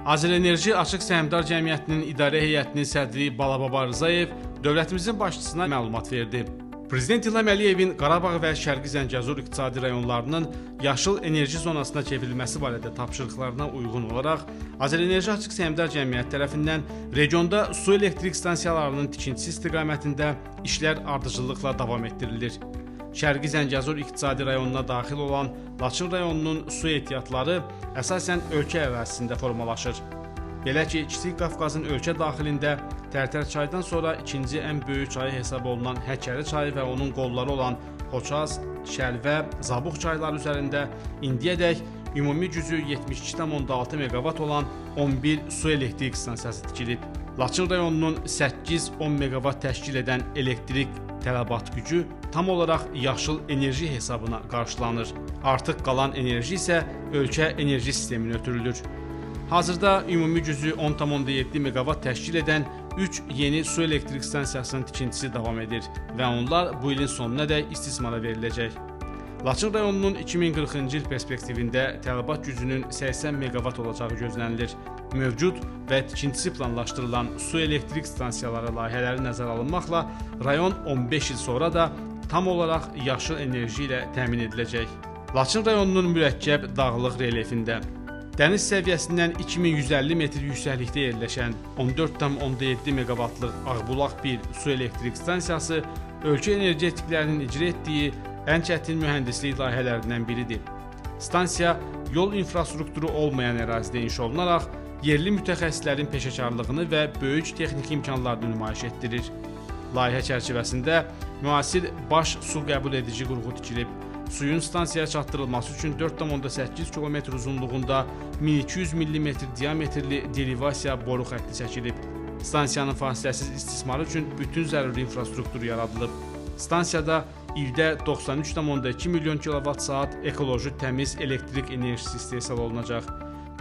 Azərenerji Açıq Səhmdar Cəmiyyətinin İdarə Heyətinin sədri Balababa Rzayev dövlətimizin başçısına məlumat verdi. Prezident İlham Əliyevin Qarabağ və Şərqi Zəngəzur iqtisadi rayonlarının yaşıl enerji zonasına çevrilməsi barədə tapşırıqlarına uyğun olaraq Azərenerji Açıq Səhmdar Cəmiyyət tərəfindən regionda su elektrik stansiyalarının tikintisi istiqamətində işlər ardıcıllıqla davam etdirilir. Şərqi Zəngəzur iqtisadi rayonuna daxil olan Laçın rayonunun su ehtiyatları əsasən ölkə ərazisində formalaşır. Belə ki, Kiçik Qafqazın ölkə daxilində Tərtər çaydan sonra ikinci ən böyük çayı hesab olunan Həkəri çayı və onun qolları olan Xoçaz, Şəlvə, Zabuq çayları üzərində indiyədək ümumi gücü 72,6 meqavat olan 11 su elektrik stansiyası tikilib. Laçın rayonunun 8-10 meqavat təşkil edən elektrik tələbat gücü tam olaraq yaşıl enerji hesabına qarşılanır. Artıq qalan enerji isə ölkə enerji sisteminə ötürülür. Hazırda ümumi gücü 10,7 meqavat təşkil edən 3 yeni su elektrik stansiyasının tikintisi davam edir və onlar bu ilin sonunadək istismara veriləcək. Laçın rayonunun 2040-cı il perspektivində tələbat gücünün 80 meqavat olacağı gözlənilir. Mövcud və tikintisi planlaşdırılan su elektrik stansiyaları layihələri nəzərə alınmaqla rayon 15 il sonra da tam olaraq yaşıl enerji ilə təmin ediləcək. Laçın rayonunun mürəkkəb dağlıq relyefində dəniz səviyyəsindən 2150 metr yüksəklikdə yerləşən 14,7 meqavatlıq Ağbulaq 1 su elektrik stansiyası ölkə energetiklərinin icra etdiyi ən çətin mühəndislik layihələrindən biridir. Stansiya yol infrastrukturu olmayan ərazidə inşa olunaraq yerli mütəxəssislərin peşəkarlığını və böyük texniki imkanlarını nümayiş etdirir. Layihə çərçivəsində müasir baş su qəbul edici qurğu tikilib. Suyun stansiyaya çatdırılması üçün 4,8 km uzunluğunda 1200 mm diametrli derivasiya boru xətti çəkilib. Stansiyanın fasiləsiz istismarı üçün bütün zəruri infrastruktur yaradılıb. Stansiyada ildə 93,2 milyon kilovat-saat ekoloji təmiz elektrik enerjisi istehsal olunacaq.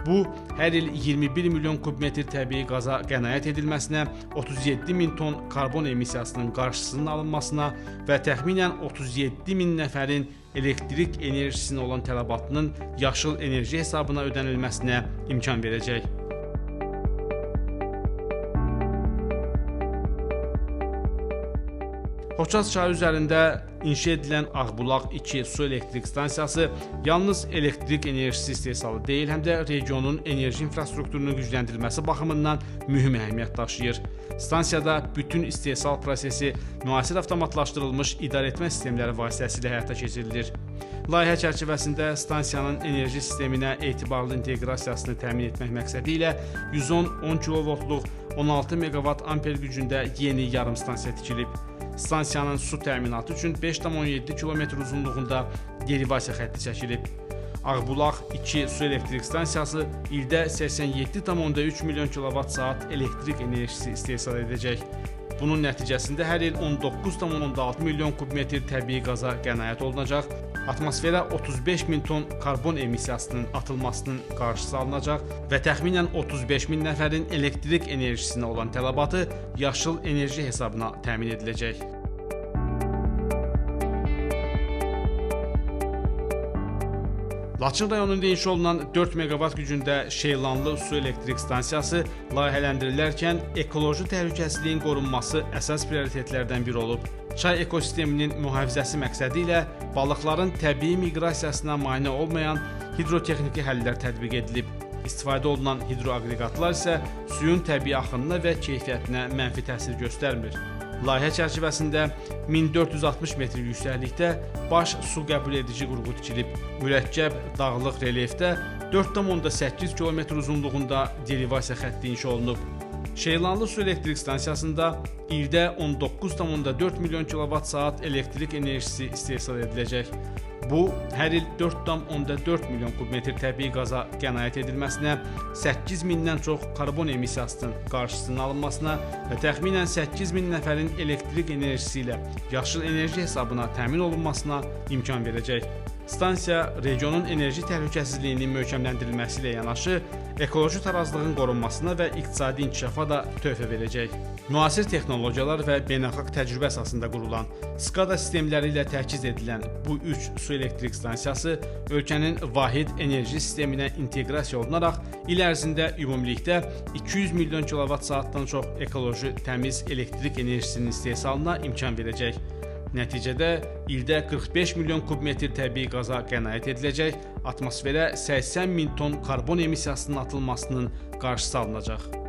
Bu, hər il 21 milyon kubmetr təbii qaza qənaət edilməsinə, 37 min ton karbon emissiyasının qarşısının alınmasına və təxminən 37 min nəfərin elektrik enerjisinə olan tələbatının yaşıl enerji hesabına ödənilməsinə imkan verəcək. Xoçaz çayı üzərində inşa edilən Ağbulaq 2 su elektrik stansiyası yalnız elektrik enerjisi istehsalı deyil, həm də regionun enerji infrastrukturunun gücləndirilməsi baxımından mühüm əhəmiyyət daşıyır. Stansiyada bütün istehsal prosesi müasir avtomatlaşdırılmış idarəetmə sistemləri vasitəsilə həyata keçirilir. Layihə çərçivəsində stansiyanın enerji sisteminə etibarlı inteqrasiyasını təmin etmək məqsədi ilə 110 kilovoltluq 16 meqavat amper gücündə yeni yarım stansiya tikilib. Stansiyanın su təminatı üçün 5,7 km uzunluğunda derivasiya xətti çəkilib. Ağbulaq 2 su elektrik stansiyası ildə 87,3 milyon kilovat-saat elektrik enerjisi istehsal edəcək. Bunun nəticəsində hər il 19,6 milyon kubmetr təbii qaza qənaət olunacaq, atmosferə 35 min ton karbon emissiyasının atılmasının qarşısı alınacaq və təxminən 35 min nəfərin elektrik enerjisinə olan tələbatı yaşıl enerji hesabına təmin ediləcək. Laçın rayonunda inşa olunan 4 meqavat gücündə Şeylanlı su elektrik stansiyası layihələndirilərkən ekoloji təhlükəsizliyin qorunması əsas prioritetlərdən biri olub. Çay ekosisteminin mühafizəsi məqsədi ilə balıqların təbii miqrasiyasına mane olmayan hidrotexniki həllər tətbiq edilib. İstifadə olunan hidroaqreqatlar isə suyun təbii axınına və keyfiyyətinə mənfi təsir göstərmir. Layihə çərçivəsində 1460 metr yüksəklikdə baş su qəbul edici qurğu tikilib. Mürəkkəb dağlıq relyefdə 4,8 km uzunluğunda derivasiya xətti inşa olunub. Şeylanlı su elektrik stansiyasında ildə 19,4 milyon kilovat-saat elektrik enerjisi istehsal ediləcək. Bu, hər il 4,4 milyon kubmetr təbii qaza qənaət edilməsinə, 8 mindən çox karbon emissiyasının qarşısının alınmasına və təxminən 8 min nəfərin elektrik enerjisi ilə yaşıl enerji hesabına təmin olunmasına imkan verəcək. Stansiya regionun enerji təhlükəsizliyinin möhkəmləndirilməsi ilə yanaşı, ekoloji tarazlığın qorunmasına və iqtisadi inkişafa da töhfə verəcək. Müasir texnologiyalar və beynəlxalq təcrübə əsasında qurulan SCADA sistemləri ilə tərkiz edilən bu 3 su elektrik stansiyası ölkənin vahid enerji sisteminə inteqrasiya olunaraq il ərzində ümumilikdə 200 milyon kilovat-saatdan çox ekoloji təmiz elektrik enerjisinin istehsalına imkan verəcək. Nəticədə ildə 45 milyon kubmetr təbii qaza qənaət ediləcək, atmosferə 80 min ton karbon emissiyasının atılmasının qarşısı alınacaq.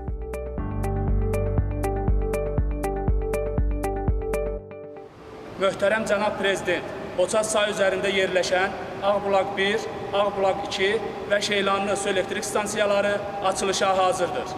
Möhtərəm cənab Prezident, Oçaz çayı üzərində yerləşən Ağbulaq 1, Ağbulaq 2 və Şeylanlı su elektrik stansiyaları açılışa hazırdır.